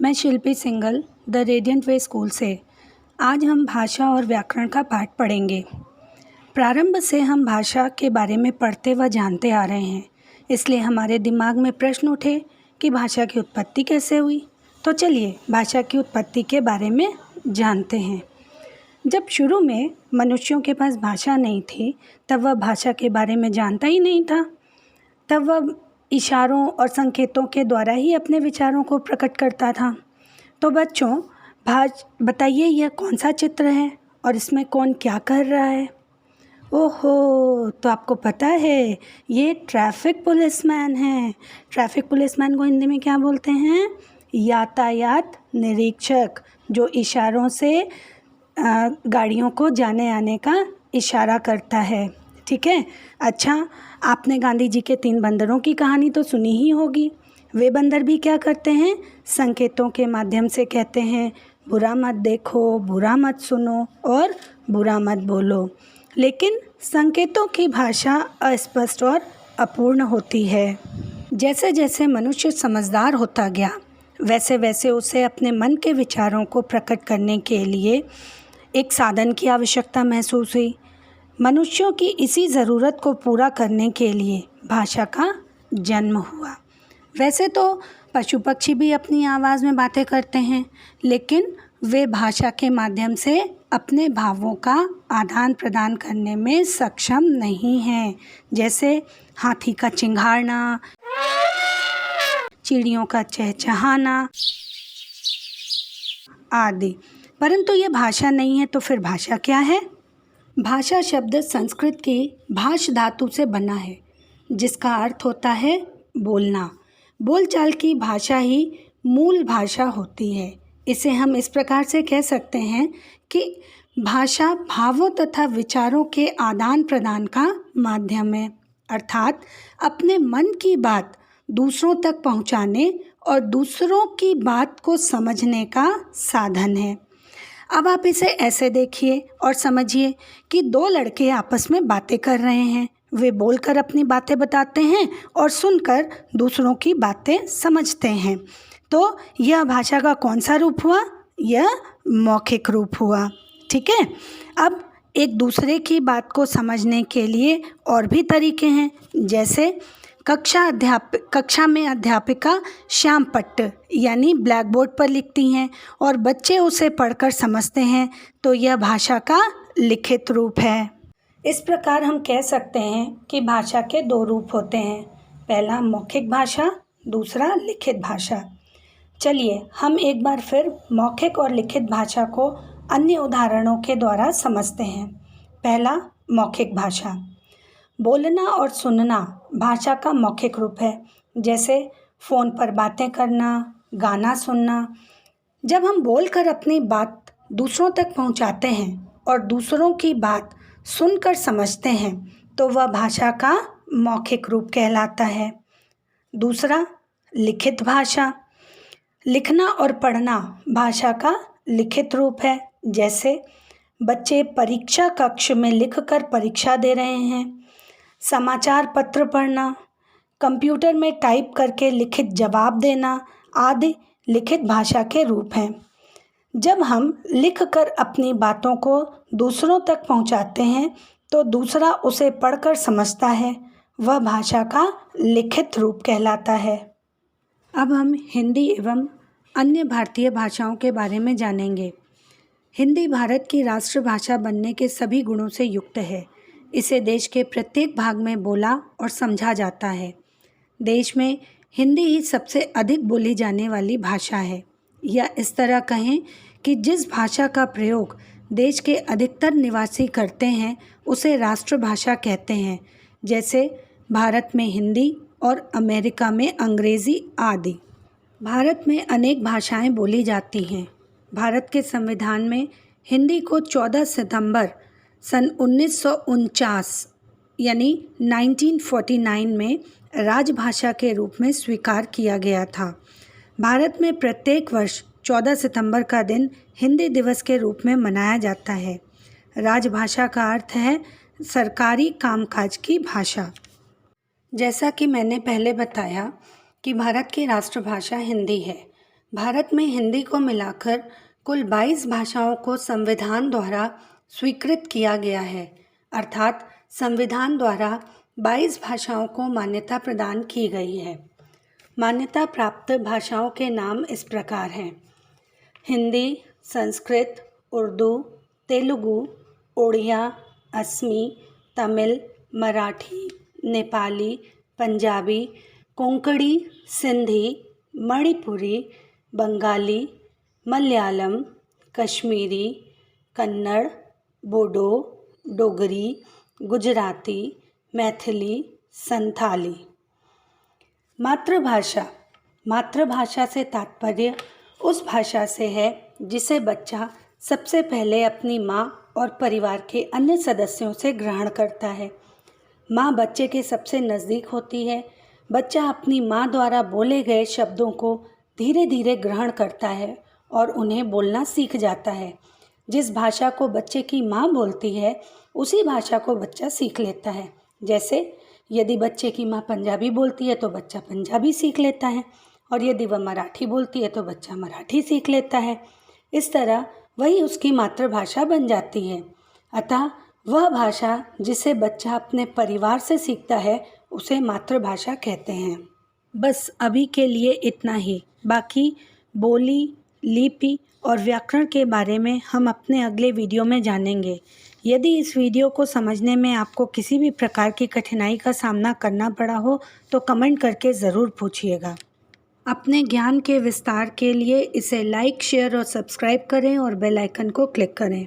मैं Shilpi Singhal the radiant way school से। आज हम भाषा और व्याकरण का पाठ पढ़ेंगे। प्रारंभ से हम भाषा के बारे में पढ़ते व जानते आ रहे हैं, इसलिए हमारे दिमाग में प्रश्न उठे कि भाषा की उत्पत्ति कैसे हुई। तो चलिए भाषा की उत्पत्ति के बारे में जानते हैं। जब शुरू में मनुष्यों के पास भाषा नहीं थी, तब वह भाषा के बारे में जानता ही नहीं था। तब वह इशारों और संकेतों के द्वारा ही अपने विचारों को प्रकट करता था। तो बच्चों, बताइए यह कौन सा चित्र है और इसमें कौन क्या कर रहा है? ओहो, तो आपको पता है ये ट्रैफिक पुलिसमैन है। ट्रैफिक पुलिसमैन को हिंदी में क्या बोलते हैं? यातायात निरीक्षक, जो इशारों से गाड़ियों को जाने आने का इशारा करता है। ठीक है। अच्छा, आपने गांधी जी के 3 बंदरों की कहानी तो सुनी ही होगी। वे बंदर भी क्या करते हैं? संकेतों के माध्यम से कहते हैं बुरा मत देखो, बुरा मत सुनो और बुरा मत बोलो। लेकिन संकेतों की भाषा अस्पष्ट और अपूर्ण होती है। जैसे जैसे मनुष्य समझदार होता गया, वैसे वैसे उसे अपने मन के विचारों को प्रकट करने के लिए एक साधन की आवश्यकता महसूस हुई। मनुष्यों की इसी ज़रूरत को पूरा करने के लिए भाषा का जन्म हुआ। वैसे तो पशु पक्षी भी अपनी आवाज़ में बातें करते हैं, लेकिन वे भाषा के माध्यम से अपने भावों का आदान प्रदान करने में सक्षम नहीं हैं। जैसे हाथी का चिंघाड़ना, चिड़ियों का चहचहाना आदि। परंतु ये भाषा नहीं है, तो फिर भाषा क्या है? भाषा शब्द संस्कृत की भाष धातु से बना है, जिसका अर्थ होता है बोलना। बोलचाल की भाषा ही मूल भाषा होती है। इसे हम इस प्रकार से कह सकते हैं कि भाषा भावों तथा विचारों के आदान प्रदान का माध्यम है, अर्थात अपने मन की बात दूसरों तक पहुंचाने और दूसरों की बात को समझने का साधन है। अब आप इसे ऐसे देखिए और समझिए कि 2 लड़के आपस में बातें कर रहे हैं। वे बोलकर अपनी बातें बताते हैं और सुनकर दूसरों की बातें समझते हैं। तो यह भाषा का कौन सा रूप हुआ? यह मौखिक रूप हुआ। ठीक है। अब एक दूसरे की बात को समझने के लिए और भी तरीके हैं। जैसे कक्षा में अध्यापिका श्याम पट्ट यानी ब्लैक बोर्ड पर लिखती हैं और बच्चे उसे पढ़कर समझते हैं, तो यह भाषा का लिखित रूप है। इस प्रकार हम कह सकते हैं कि भाषा के 2 रूप होते हैं, पहला मौखिक भाषा, दूसरा लिखित भाषा। चलिए हम एक बार फिर मौखिक और लिखित भाषा को अन्य उदाहरणों के द्वारा समझते हैं। पहला, मौखिक भाषा। बोलना और सुनना भाषा का मौखिक रूप है। जैसे फ़ोन पर बातें करना, गाना सुनना। जब हम बोलकर अपनी बात दूसरों तक पहुंचाते हैं और दूसरों की बात सुनकर समझते हैं, तो वह भाषा का मौखिक रूप कहलाता है। दूसरा, लिखित भाषा। लिखना और पढ़ना भाषा का लिखित रूप है। जैसे बच्चे परीक्षा कक्ष में लिखकर परीक्षा दे रहे हैं। समाचार पत्र पढ़ना, कंप्यूटर में टाइप करके लिखित जवाब देना आदि लिखित भाषा के रूप हैं। जब हम लिखकर अपनी बातों को दूसरों तक पहुंचाते हैं, तो दूसरा उसे पढ़कर समझता है, वह भाषा का लिखित रूप कहलाता है। अब हम हिंदी एवं अन्य भारतीय भाषाओं के बारे में जानेंगे। हिंदी भारत की राष्ट्रभाषा बनने के सभी गुणों से युक्त है। इसे देश के प्रत्येक भाग में बोला और समझा जाता है। देश में हिंदी ही सबसे अधिक बोली जाने वाली भाषा है, या इस तरह कहें कि जिस भाषा का प्रयोग देश के अधिकतर निवासी करते हैं उसे राष्ट्रभाषा कहते हैं। जैसे भारत में हिंदी और अमेरिका में अंग्रेज़ी आदि। भारत में अनेक भाषाएं बोली जाती हैं। भारत के संविधान में हिंदी को 14 सितंबर सन 1949 यानी 1949 में राजभाषा के रूप में स्वीकार किया गया था। भारत में प्रत्येक वर्ष 14 सितंबर का दिन हिंदी दिवस के रूप में मनाया जाता है। राजभाषा का अर्थ है सरकारी कामकाज की भाषा। जैसा कि मैंने पहले बताया कि भारत की राष्ट्रभाषा हिंदी है, भारत में हिंदी को मिलाकर कुल 22 भाषाओं को संविधान द्वारा स्वीकृत किया गया है, अर्थात संविधान द्वारा 22 भाषाओं को मान्यता प्रदान की गई है। मान्यता प्राप्त भाषाओं के नाम इस प्रकार हैं: हिंदी, संस्कृत, उर्दू, तेलुगु, उड़िया, असमी, तमिल, मराठी, नेपाली, पंजाबी, कोंकणी, सिंधी, मणिपुरी, बंगाली, मलयालम, कश्मीरी, कन्नड़, बोडो, डोगरी, गुजराती, मैथिली, संथाली। मातृभाषा। मातृभाषा से तात्पर्य उस भाषा से है जिसे बच्चा सबसे पहले अपनी माँ और परिवार के अन्य सदस्यों से ग्रहण करता है। माँ बच्चे के सबसे नज़दीक होती है। बच्चा अपनी माँ द्वारा बोले गए शब्दों को धीरे धीरे ग्रहण करता है और उन्हें बोलना सीख जाता है। जिस भाषा को बच्चे की माँ बोलती है उसी भाषा को बच्चा सीख लेता है। जैसे यदि बच्चे की माँ पंजाबी बोलती है तो बच्चा पंजाबी सीख लेता है, और यदि वह मराठी बोलती है तो बच्चा मराठी सीख लेता है। इस तरह वही उसकी मातृभाषा बन जाती है। अतः वह भाषा जिसे बच्चा अपने परिवार से सीखता है उसे मातृभाषा कहते हैं। बस अभी के लिए इतना ही। बाकी बोली, लिपि और व्याकरण के बारे में हम अपने अगले वीडियो में जानेंगे। यदि इस वीडियो को समझने में आपको किसी भी प्रकार की कठिनाई का सामना करना पड़ा हो तो कमेंट करके ज़रूर पूछिएगा। अपने ज्ञान के विस्तार के लिए इसे लाइक, शेयर और सब्सक्राइब करें और बेल आइकन को क्लिक करें।